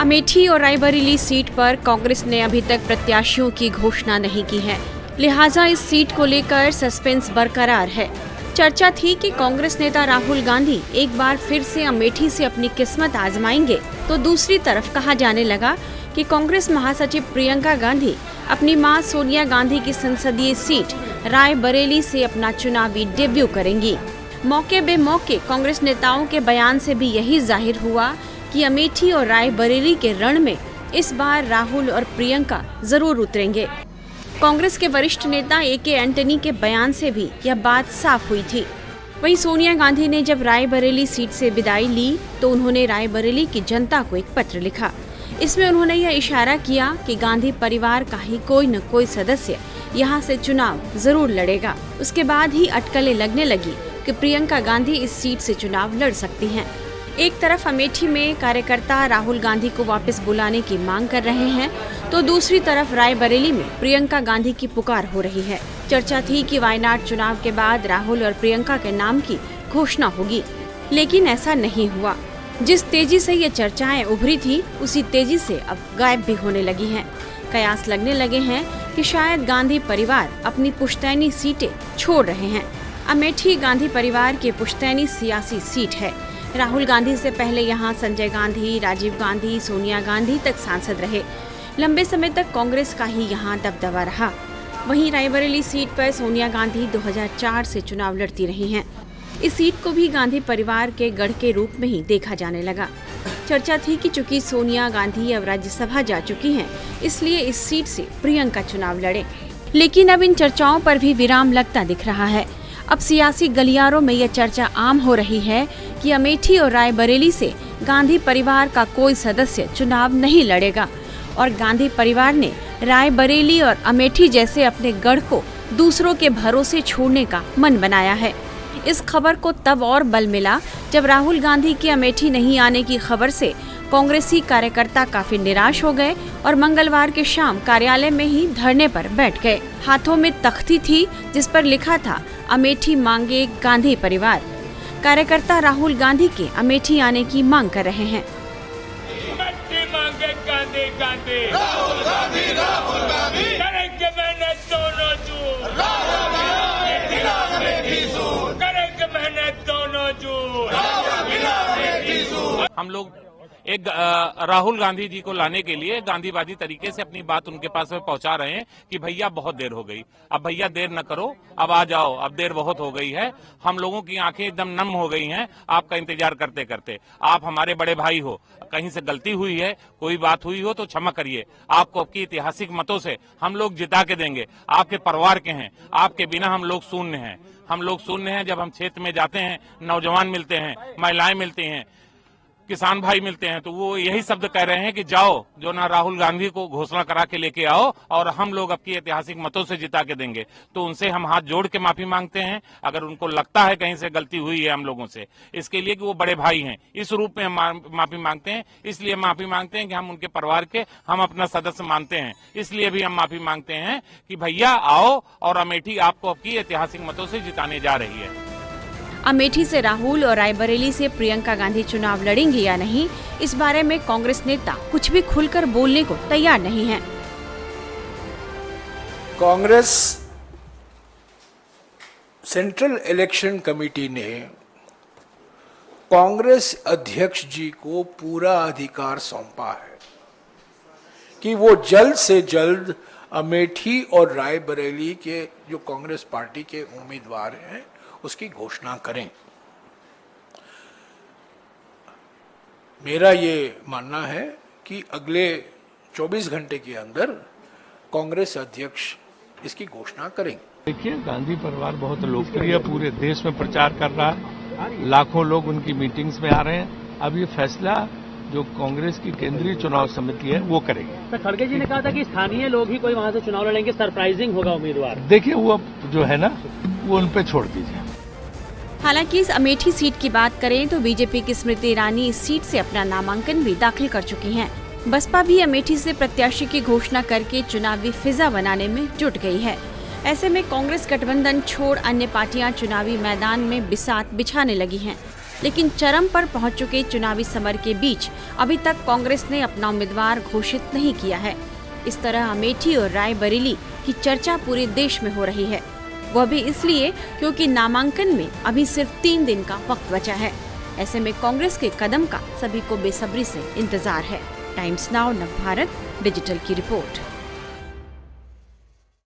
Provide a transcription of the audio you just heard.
अमेठी और रायबरेली सीट पर कांग्रेस ने अभी तक प्रत्याशियों की घोषणा नहीं की है, लिहाजा इस सीट को लेकर सस्पेंस बरकरार है। चर्चा थी कि कांग्रेस नेता राहुल गांधी एक बार फिर से अमेठी से अपनी किस्मत आजमाएंगे, तो दूसरी तरफ कहा जाने लगा कि कांग्रेस महासचिव प्रियंका गांधी अपनी मां सोनिया गांधी की संसदीय सीट रायबरेली से अपना चुनावी डेब्यू करेंगी। मौके बेमौके कांग्रेस नेताओं के बयान से भी यही जाहिर हुआ कि अमेठी और रायबरेली के रण में इस बार राहुल और प्रियंका जरूर उतरेंगे। कांग्रेस के वरिष्ठ नेता ए.के. एंटनी के बयान से भी यह बात साफ हुई थी। वहीं सोनिया गांधी ने जब रायबरेली सीट से विदाई ली तो उन्होंने रायबरेली की जनता को एक पत्र लिखा। इसमें उन्होंने यह इशारा किया कि गांधी परिवार का ही कोई न कोई सदस्य यहां से चुनाव जरूर लड़ेगा। उसके बाद ही अटकलें लगने लगी कि प्रियंका गांधी इस सीट से चुनाव लड़ सकती हैं। एक तरफ अमेठी में कार्यकर्ता राहुल गांधी को वापस बुलाने की मांग कर रहे हैं, तो दूसरी तरफ रायबरेली में प्रियंका गांधी की पुकार हो रही है। चर्चा थी कि वायनाड चुनाव के बाद राहुल और प्रियंका के नाम की घोषणा होगी, लेकिन ऐसा नहीं हुआ। जिस तेजी से ये चर्चाएं उभरी थी, उसी तेजी से अब गायब भी होने लगी हैं। कयास लगने लगे हैं कि शायद गांधी परिवार अपनी पुश्तैनी सीटें छोड़ रहे हैं। अमेठी गांधी परिवार की पुश्तैनी सियासी सीट है। राहुल गांधी से पहले यहाँ संजय गांधी, राजीव गांधी, सोनिया गांधी तक सांसद रहे। लंबे समय तक कांग्रेस का ही यहाँ दबदबा रहा। वहीं रायबरेली सीट पर सोनिया गांधी 2004 से चुनाव लड़ती रही हैं। इस सीट को भी गांधी परिवार के गढ़ के रूप में ही देखा जाने लगा। चर्चा थी कि चूंकि सोनिया गांधी अब राज्यसभा जा चुकी हैं, इसलिए इस सीट से प्रियंका चुनाव लड़े। लेकिन अब इन चर्चाओं पर भी विराम लगता दिख रहा है। अब सियासी गलियारों में यह चर्चा आम हो रही है कि अमेठी और रायबरेली से गांधी परिवार का कोई सदस्य चुनाव नहीं लड़ेगा और गांधी परिवार ने रायबरेली और अमेठी जैसे अपने गढ़ को दूसरों के भरोसे छोड़ने का मन बनाया है। इस खबर को तब और बल मिला जब राहुल गांधी के अमेठी नहीं आने की खबर से कांग्रेसी कार्यकर्ता काफी निराश हो गए और मंगलवार के शाम कार्यालय में ही धरने पर बैठ गए। हाथों में तख्ती थी जिस पर लिखा था, अमेठी मांगे गांधी परिवार। कार्यकर्ता राहुल गांधी के अमेठी आने की मांग कर रहे हैं। मांगे गांधी गांधी, राहुल गांधी, राहुल गांधी, करेंगे मेहनत दोनों जून, करेंगे मेहनत दोनों जून। हम लोग एक राहुल गांधी जी को लाने के लिए गांधीवादी तरीके से अपनी बात उनके पास में पहुंचा रहे हैं कि भैया बहुत देर हो गई, अब भैया देर न करो, अब आ जाओ, अब देर बहुत हो गई है। हम लोगों की आंखें एकदम नम हो गई हैं आपका इंतजार करते करते। आप हमारे बड़े भाई हो, कहीं से गलती हुई है, कोई बात हुई हो तो क्षमा करिए। आपको आपकी ऐतिहासिक मतों से हम लोग जिता के देंगे। आपके परिवार के हैं, आपके बिना हम लोग शून्य हैं। हम लोग शून्य हैं। जब हम क्षेत्र में जाते हैं, नौजवान मिलते हैं, महिलाएं मिलती हैं, किसान भाई मिलते हैं, तो वो यही शब्द कह रहे हैं कि जाओ, जो ना राहुल गांधी को घोषणा करा के लेके आओ और हम लोग आपकी ऐतिहासिक मतों से जिता के देंगे। तो उनसे हम हाथ जोड़ के माफी मांगते हैं अगर उनको लगता है कहीं से गलती हुई है हम लोगों से, इसके लिए कि वो बड़े भाई हैं, इस रूप में हम माफी मांगते हैं। इसलिए माफी मांगते हैं कि हम उनके परिवार के हम अपना सदस्य मानते हैं, इसलिए भी हम माफी मांगते हैं कि भैया आओ और अमेठी आपको आपकी ऐतिहासिक मतों से जिताने जा रही है। अमेठी से राहुल और रायबरेली से प्रियंका गांधी चुनाव लड़ेंगे या नहीं, इस बारे में कांग्रेस नेता कुछ भी खुलकर बोलने को तैयार नहीं हैं। कांग्रेस सेंट्रल इलेक्शन कमेटी ने कांग्रेस अध्यक्ष जी को पूरा अधिकार सौंपा है कि वो जल्द से जल्द अमेठी और रायबरेली के जो कांग्रेस पार्टी के उम्मीदवार हैं उसकी घोषणा करें। मेरा ये मानना है कि अगले 24 घंटे के अंदर कांग्रेस अध्यक्ष इसकी घोषणा करेंगे। देखिए, गांधी परिवार बहुत लोकप्रिय, पूरे देश में प्रचार कर रहा है, लाखों लोग उनकी मीटिंग्स में आ रहे हैं। अब ये फैसला जो कांग्रेस की केंद्रीय चुनाव समिति है वो करेगी। सर, खड़गे जी ने कहा था कि स्थानीय लोग ही कोई वहां से चुनाव लड़ेंगे, सरप्राइजिंग होगा उम्मीदवार। देखिए, वो जो है ना, वो उन पे छोड़ दीजिए। हालांकि इस अमेठी सीट की बात करें तो बीजेपी की स्मृति ईरानी इस सीट से अपना नामांकन भी दाखिल कर चुकी हैं। बसपा भी अमेठी से प्रत्याशी की घोषणा करके चुनावी फिजा बनाने में जुट गई है। ऐसे में कांग्रेस गठबंधन छोड़ अन्य पार्टियां चुनावी मैदान में बिसात बिछाने लगी हैं। लेकिन चरम पर पहुंच चुके चुनावी समर के बीच अभी तक कांग्रेस ने अपना उम्मीदवार घोषित नहीं किया है। इस तरह अमेठी और रायबरेली की चर्चा पूरे देश में हो रही है, वह भी इसलिए क्योंकि नामांकन में अभी सिर्फ 3 दिन का वक्त बचा है। ऐसे में कांग्रेस के कदम का सभी को बेसब्री से इंतजार है। टाइम्स नाउ नवभारत डिजिटल की रिपोर्ट।